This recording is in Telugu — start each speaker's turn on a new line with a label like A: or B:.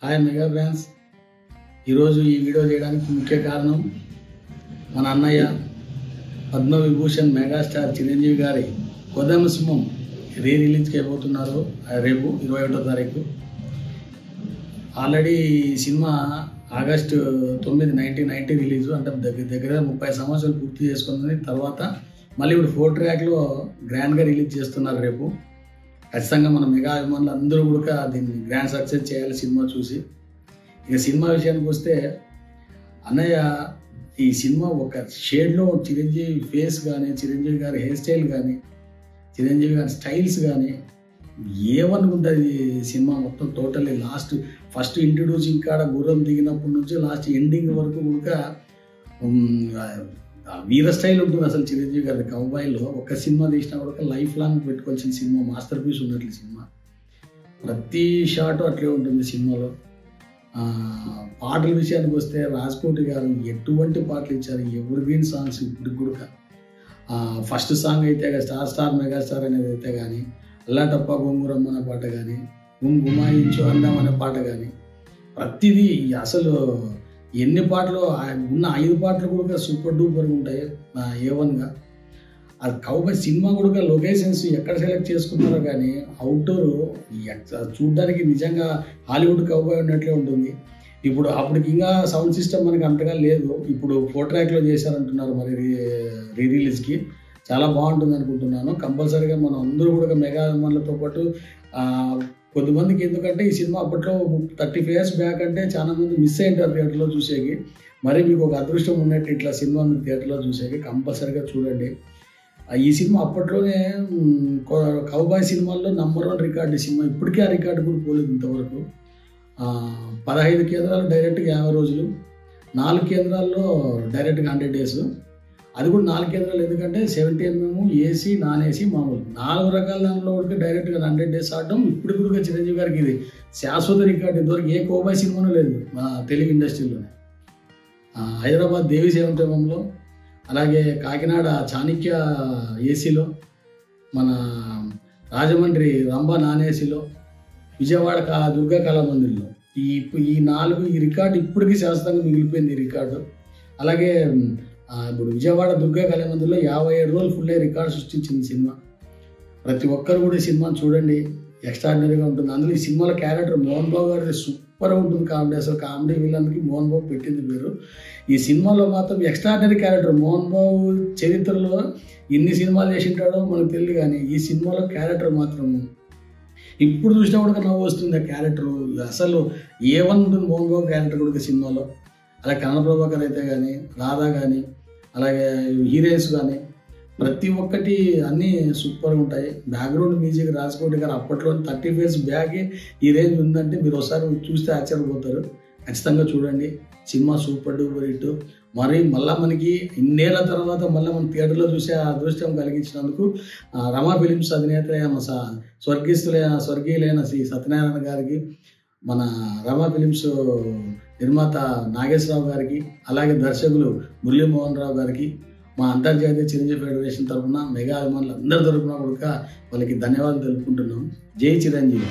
A: హాయ్ మెగా ఫ్యాన్స్, ఈరోజు ఈ వీడియో చేయడానికి ముఖ్య కారణం మన అన్నయ్య పద్మవిభూషణ్ మెగాస్టార్ చిరంజీవి గారి కొదమ సింహం రిలీజ్కి అయిపోతున్నారు రేపు 21వ తారీఖు. ఆల్రెడీ ఈ సినిమా ఆగస్టు 9, 1990 రిలీజు, అంటే దగ్గర 30 సంవత్సరాలు పూర్తి చేసుకున్న తర్వాత మళ్ళీ ఇప్పుడు 4 ట్రాక్లో గ్రాండ్గా రిలీజ్ చేస్తున్నారు రేపు. ఖచ్చితంగా మన మెగా అభిమానులు అందరూ కూడా దీన్ని గ్రాండ్ సక్సెస్ చేయాలి సినిమా చూసి. ఇక సినిమా విషయానికి వస్తే, అన్నయ్య ఈ సినిమా ఒక షేడ్లో చిరంజీవి ఫేస్ కానీ, చిరంజీవి గారి హెయిర్ స్టైల్ కానీ, చిరంజీవి గారి స్టైల్స్ కానీ ఏమనుకుంటుంది సినిమా మొత్తం టోటల్లీ. ఫస్ట్ ఇంట్రడ్యూసింగ్ కాడ గుర్రం దిగినప్పటి నుంచి లాస్ట్ ఎండింగ్ వరకు కూడా వీర స్టైల్ ఉంటుంది అసలు చిరంజీవి గారి. కౌబాయ్లో ఒక సినిమా తీసినా కూడా లైఫ్ లాంగ్ పెట్టుకోవాల్సిన సినిమా, మాస్టర్ పీస్ ఉన్నట్లు సినిమా. ప్రతి షాట్ అట్లే ఉంటుంది సినిమాలో. పాటల విషయానికి వస్తే రాజ్కోటి గారు ఎటువంటి పాటలు ఇచ్చారు, ఎవర్ గ్రీన్ సాంగ్స్ ఇప్పటికి కూడా. ఫస్ట్ సాంగ్ అయితే స్టార్ మెగాస్టార్ అనేది అయితే కానీ, అల్లాటప్ప గోంగూరమ్మ అనే పాట కానీ, గుమాయించు అందం అనే పాట కానీ, ప్రతిదీ అసలు ఎన్ని పాటలు ఉన్న 5 పాటలు కూడా సూపర్ డూపర్గా ఉంటాయి A1గా. అది కౌబాయ్ సినిమా కూడా లొకేషన్స్ ఎక్కడ సెలెక్ట్ చేసుకుంటారో కానీ అవుట్డోర్ చూడడానికి నిజంగా హాలీవుడ్ కౌబాయ్ ఉన్నట్లే ఉంటుంది. ఇప్పుడు అప్పటికి ఇంకా సౌండ్ సిస్టమ్ మనకి అంతగా లేదు. ఇప్పుడు 4 ట్రాక్లో చేశారంటున్నారు మరి రిలీజ్కి. చాలా బాగుంటుంది అనుకుంటున్నాను. కంపల్సరీగా మనం అందరూ కూడా మెగా అభిమానులతో పాటు కొద్దిమందికి, ఎందుకంటే ఈ సినిమా అప్పట్లో 35 years బ్యాక్ అంటే చాలా మంది మిస్ అయ్యింటారు థియేటర్లో చూసేకి. మరి మీకు ఒక అదృష్టం ఉన్నట్టు ఇట్లా సినిమా మీకు థియేటర్లో చూసేకి కంపల్సరీగా చూడండి. ఈ సినిమా అప్పట్లోనే కౌబాయ్ సినిమాల్లో #1 రికార్డు సినిమా. ఇప్పటికీ ఆ రికార్డు కూడా పోలేదు ఇంతవరకు. 15 కేంద్రాలు డైరెక్ట్గా 50 రోజులు, 4 కేంద్రాల్లో డైరెక్ట్గా 100 days. అది కూడా 4 కేంద్రాలు, ఎందుకంటే 70mm, ఏసీ, నాన్ ఏసీ, మామూలు 4 రకాల దానిలో కూడా డైరెక్ట్గా 100 days ఆడడం ఇప్పుడు కూడా చిరంజీవి గారికి ఇది శాశ్వత రికార్డు. ఇంతవరకు ఏ కోబాయ్ సినిమానూ లేదు మన తెలుగు ఇండస్ట్రీలోనే. హైదరాబాద్ దేవి 7mm, అలాగే కాకినాడ చాణక్య ఏసీలో, మన రాజమండ్రి రంభా నాన్ ఏసీలో, విజయవాడ దుర్గా కళామందిర్లో ఈ 4 ఈ రికార్డు ఇప్పటికీ శాశ్వతంగా మిగిలిపోయింది ఈ రికార్డు. అలాగే ఇప్పుడు విజయవాడ దుర్గా కళామందిర్లో 57 రోజులు ఫుల్ రికార్డు సృష్టించింది సినిమా. ప్రతి ఒక్కరు కూడా ఈ సినిమాని చూడండి, ఎక్స్ట్రాడినరీగా ఉంటుంది. అందులో ఈ సినిమాలో క్యారెక్టర్ మోహన్ బాబు గారి సూపర్గా ఉంటుంది. కామెడీ, అసలు కామెడీ విలన్కి మోహన్ బాబు పెట్టింది పేరు. ఈ సినిమాలో మాత్రం ఎక్స్ట్రాడినరీ క్యారెక్టర్. మోహన్ బాబు చరిత్రలో ఎన్ని సినిమాలు చేసింటాడో మనకు తెలియదు, కానీ ఈ సినిమాలో క్యారెక్టర్ మాత్రం ఇప్పుడు చూసినా కూడా నవ్వు వస్తుంది. ఆ క్యారెక్టర్ అసలు A1 ఉంటుంది మోహన్ బాబు క్యారెక్టర్ కూడా సినిమాలో. అలాగే కన్నడ ప్రభాకర్ అయితే కానీ, రాధా కానీ, అలాగే హీరోయిన్స్ కానీ ప్రతి ఒక్కటి అన్నీ సూపర్గా ఉంటాయి. బ్యాక్గ్రౌండ్ మ్యూజిక్ రాజ్కోటి గారు అప్పట్లో 30 years బ్యాక్ ఈ రేంజ్ ఉందంటే మీరు ఒకసారి చూస్తే ఆశ్చర్యపోతారు. ఖచ్చితంగా చూడండి, సినిమా సూపర్ డూపర్ హిట్. మరి మళ్ళీ మనకి ఇన్నేళ్ల తర్వాత మళ్ళీ మన థియేటర్లో చూసే అదృష్టం కలిగించినందుకు రమా ఫిలిమ్స్ అధినేత స్వర్గీయులైన శ్రీ సత్యనారాయణ గారికి, మన రమా ఫిలిమ్స్ నిర్మాత నాగేశ్వరరావు గారికి, అలాగే దర్శకులు మురళీమోహన్ రావు గారికి, మా అంతర్జాతీయ చిరంజీవి ఫెడరేషన్ తరఫున, మెగా అభిమానులు అందరి తరఫున కూడా వాళ్ళకి ధన్యవాదాలు తెలుపుకుంటున్నాం. జై చిరంజీవి.